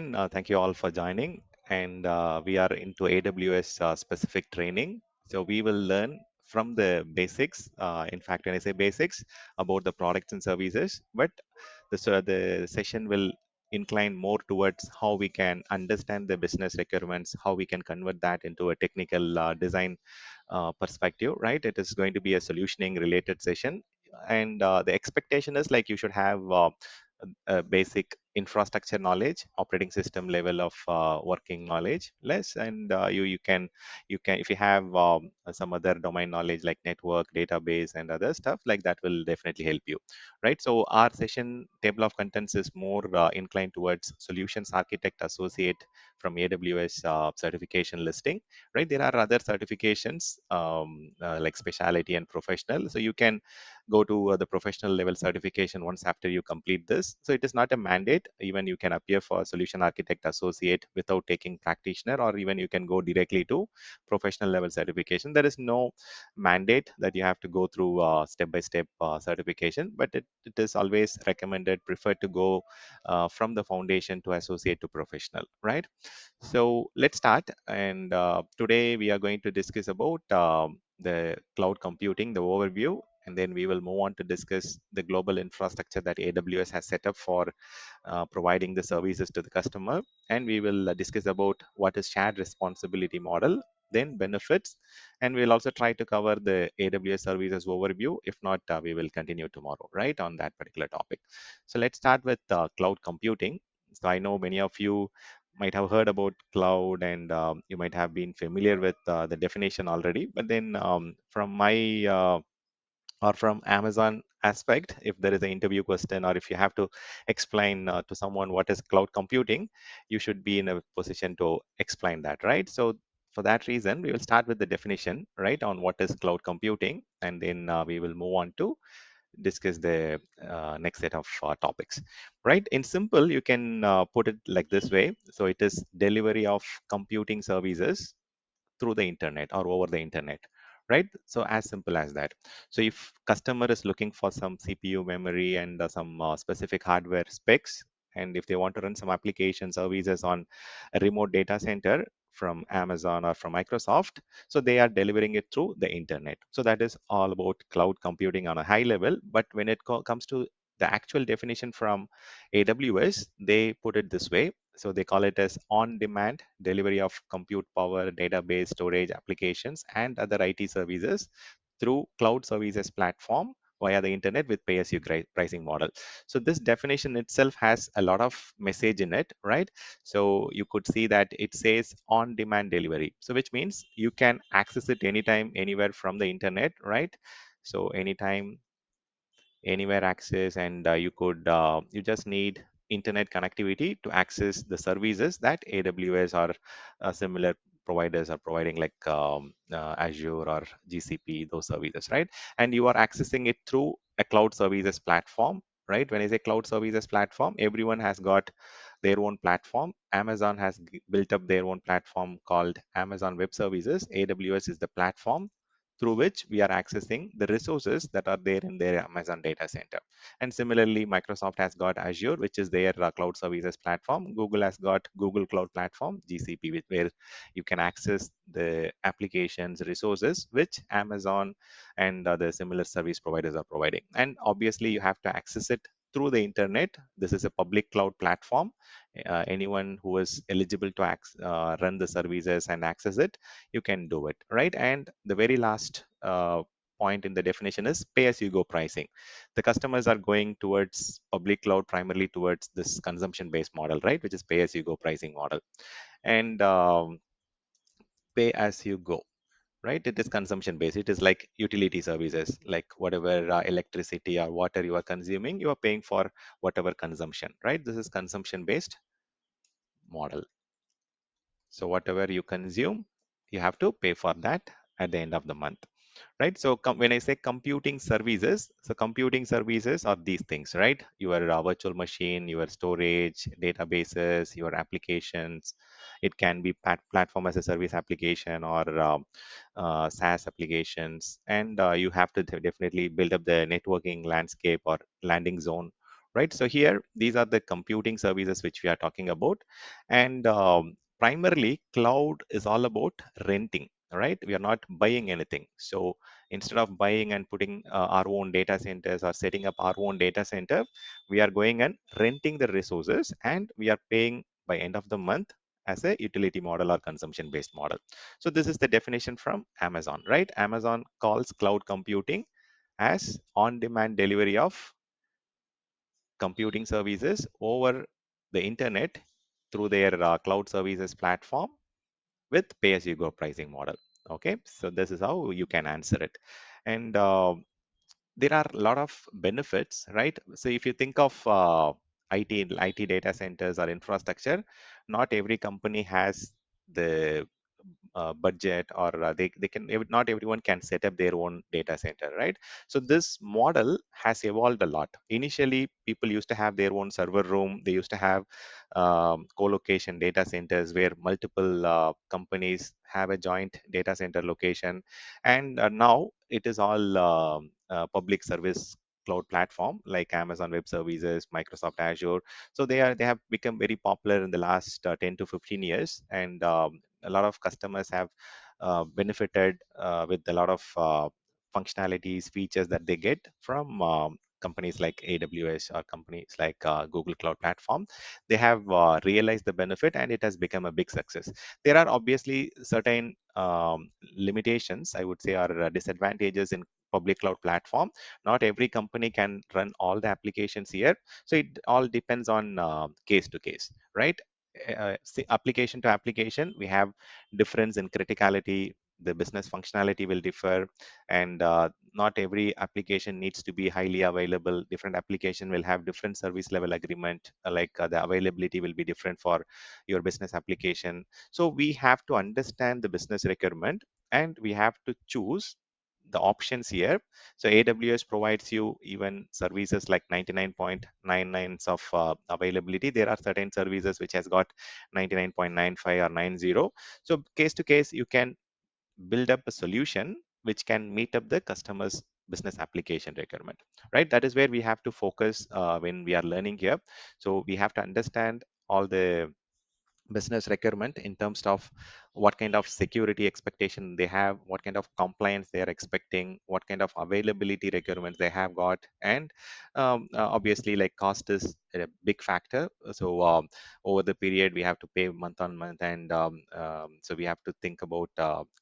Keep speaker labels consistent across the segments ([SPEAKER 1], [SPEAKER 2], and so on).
[SPEAKER 1] Thank you all for joining. And we are into AWS specific training. So we will learn from the basics. In fact, when I say basics, about the products and services, but the session will incline more towards how we can understand the business requirements, how we can convert that into a technical design perspective, right? It is going to be a solutioning related session. And the expectation is like you should have a basic infrastructure knowledge, operating system level of working knowledge less, and you can if you have some other domain knowledge like network, database, and other stuff like that will definitely help you, right? So our session table of contents is more inclined towards solutions architect associate from AWS certification listing, right? There are other certifications like specialty and professional, so you can go to the professional level certification once after you complete this. So it is not a mandate. Even you can appear for solution architect associate without taking practitioner, or even you can go directly to professional level certification. There is no mandate that you have to go through step by step certification, but it is always recommended, preferred to go from the foundation to associate to professional, right? So let's start. And today we are going to discuss about the cloud computing, the overview, and then we will move on to discuss the global infrastructure that AWS has set up for providing the services to the customer. And we will discuss about what is shared responsibility model, then benefits, and we'll also try to cover the AWS services overview. If not, we will continue tomorrow, right, on that particular topic. So let's start with cloud computing. So I know many of you might have heard about cloud, and you might have been familiar with the definition already. But then from my or from Amazon aspect, if there is an interview question or if you have to explain to someone what is cloud computing, you should be in a position to explain that, right? So for that reason, we will start with the definition, right, on what is cloud computing, and then we will move on to discuss the next set of topics, right? In simple, you can put it like this way. So it is delivery of computing services through the internet or over the internet, right? So as simple as that. So if customer is looking for some CPU memory and some specific hardware specs, and if they want to run some application services on a remote data center from Amazon or from Microsoft, so they are delivering it through the internet. So that is all about cloud computing on a high level. But when it comes to the actual definition from AWS, they put it this way. So they call it as on-demand delivery of compute power, database, storage, applications, and other IT services through cloud services platform via the internet with pay-as-you pricing model. So this definition itself has a lot of message in it, right? So you could see that it says on-demand delivery. So which means you can access it anytime, anywhere from the internet, right? So anytime, anywhere access, and you just need internet connectivity to access the services that AWS or similar providers are providing, like Azure or GCP, those services, right? And you are accessing it through a cloud services platform, right? When I say cloud services platform, everyone has got their own platform. Amazon has built up their own platform called Amazon Web Services. AWS is the platform through which we are accessing the resources that are there in their Amazon data center. And similarly, Microsoft has got Azure, which is their cloud services platform. Google has got Google Cloud Platform, GCP, where you can access the applications, resources which Amazon and the similar service providers are providing. And obviously, you have to access it through the internet. This is a public cloud platform. Anyone who is eligible to run the services and access it, you can do it, right? And the very last point in the definition is pay-as-you-go pricing. The customers are going towards public cloud primarily towards this consumption-based model, right, which is pay-as-you-go pricing model. And pay-as-you-go, right? It is consumption based. It is like utility services, like whatever electricity or water you are consuming, you are paying for whatever consumption, right? This is consumption based model. So whatever you consume, you have to pay for that at the end of the month, right? So when I say computing services, so computing services are these things, right? Your virtual machine, your storage, databases, your applications. It can be platform as a service application or SaaS applications. And you have to definitely build up the networking landscape or landing zone, right? So here, these are the computing services which we are talking about. And primarily, cloud is all about renting, right? We are not buying anything. So instead of buying and putting our own data centers or setting up our own data center, we are going and renting the resources, and we are paying by end of the month as a utility model or consumption based model. So this is the definition from Amazon, right? Amazon calls cloud computing as on demand delivery of computing services over the internet through their cloud services platform with pay as you go pricing model. Okay, so this is how you can answer it. And there are a lot of benefits, right? So if you think of IT data centers or infrastructure, not every company has the budget, or they can, not everyone can set up their own data center, right? So this model has evolved a lot. Initially, people used to have their own server room. They used to have co-location data centers where multiple companies have a joint data center location. And now it is all public service cloud platform like Amazon Web Services, Microsoft Azure. So they have become very popular in the last 10 to 15 years. And a lot of customers have benefited with a lot of functionalities, features that they get from companies like AWS or companies like Google Cloud Platform. They have realized the benefit, and it has become a big success. There are obviously certain limitations, I would say, or disadvantages in public cloud platform. Not every company can run all the applications here, so it all depends on case to case, right? Application to application, we have difference in criticality. The business functionality will differ, and not every application needs to be highly available. Different application will have different service level agreement, like the availability will be different for your business application. So we have to understand the business requirement, and we have to choose the options here. So AWS provides you even services like 99.99 of availability. There are certain services which has got 99.95 or 90. So case to case, you can build up a solution which can meet up the customer's business application requirement, right? That is where we have to focus when we are learning here. So we have to understand all the business requirement in terms of what kind of security expectation they have, what kind of compliance they are expecting, what kind of availability requirements they have got. And obviously, like, cost is a big factor. So over the period, we have to pay month on month, and so we have to think about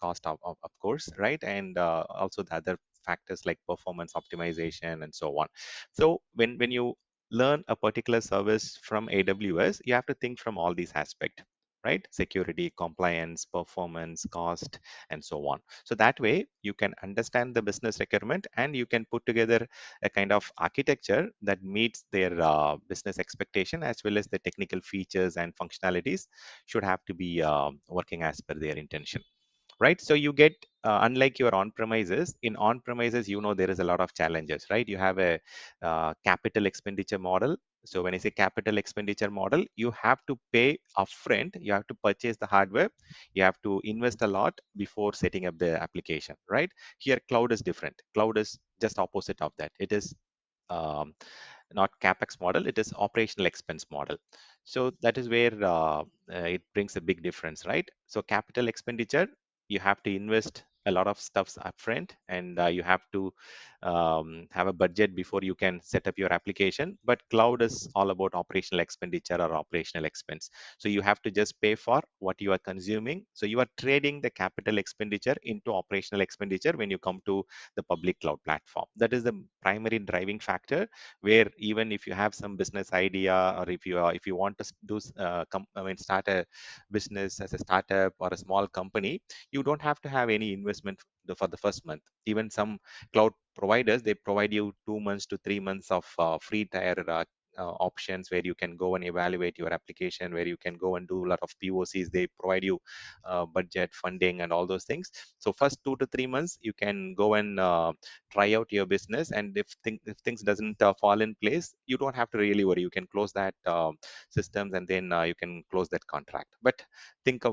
[SPEAKER 1] cost of course, right? And also the other factors like performance optimization and so on. So when you learn a particular service from AWS, you have to think from all these aspects, right? Security, compliance, performance, cost, and so on. So that way you can understand the business requirement, and you can put together a kind of architecture that meets their business expectation, as well as the technical features and functionalities should have to be working as per their intention, right? So you get, unlike your on-premises, in on-premises, there is a lot of challenges, right? You have a capital expenditure model. So when I say capital expenditure model, you have to pay upfront, you have to purchase the hardware, you have to invest a lot before setting up the application, right? Here, cloud is different. Cloud is just opposite of that. It is um, not capex model, it is operational expense model. So that is where it brings a big difference, right? So capital expenditure, you have to invest a lot of stuffs upfront, and you have to have a budget before you can set up your application. But cloud is all about operational expenditure or operational expense. So you have to just pay for what you are consuming. So you are trading the capital expenditure into operational expenditure when you come to the public cloud platform. That is the primary driving factor, where even if you have some business idea, or if you want to start a business as a startup or a small company, you don't have to have any investment for the first month. Even some cloud providers, they provide you 2 months to 3 months of free tier options, where you can go and evaluate your application, where you can go and do a lot of POCs. They provide you budget, funding, and all those things. So first 2 to 3 months, you can go and try out your business, and if things doesn't fall in place, you don't have to really worry. You can close that systems, and then you can close that contract. But think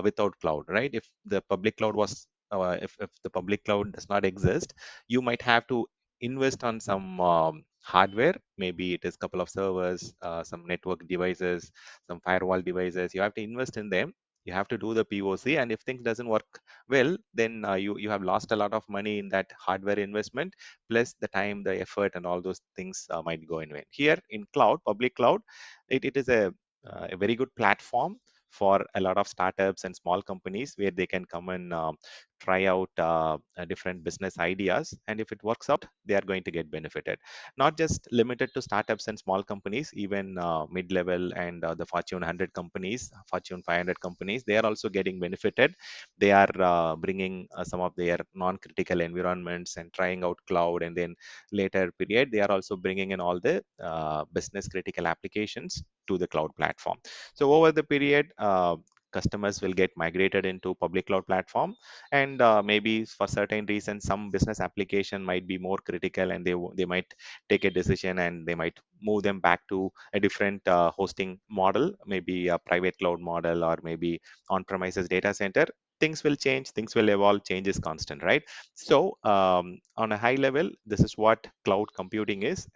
[SPEAKER 1] without cloud, right? If the public cloud was if the public cloud does not exist, you might have to invest on some hardware. Maybe it is a couple of servers, some network devices, some firewall devices. You have to invest in them. You have to do the POC, and if things doesn't work well, then you have lost a lot of money in that hardware investment, plus the time, the effort, and all those things might go in vain. Here in cloud, public cloud, it is a very good platform for a lot of startups and small companies where they can come and try out different business ideas, and if it works out, they are going to get benefited. Not just limited to startups and small companies, even mid-level and the Fortune 100 companies, Fortune 500 companies, they are also getting benefited. They are bringing some of their non-critical environments and trying out cloud, and then later period they are also bringing in all the business critical applications to the cloud platform. So over the period, customers will get migrated into public cloud platform, and maybe for certain reasons some business application might be more critical, and they might take a decision and they might move them back to a different hosting model, maybe a private cloud model, or maybe on premises data center. Things will change, things will evolve, change is constant, right? So on a high level, this is what cloud computing is.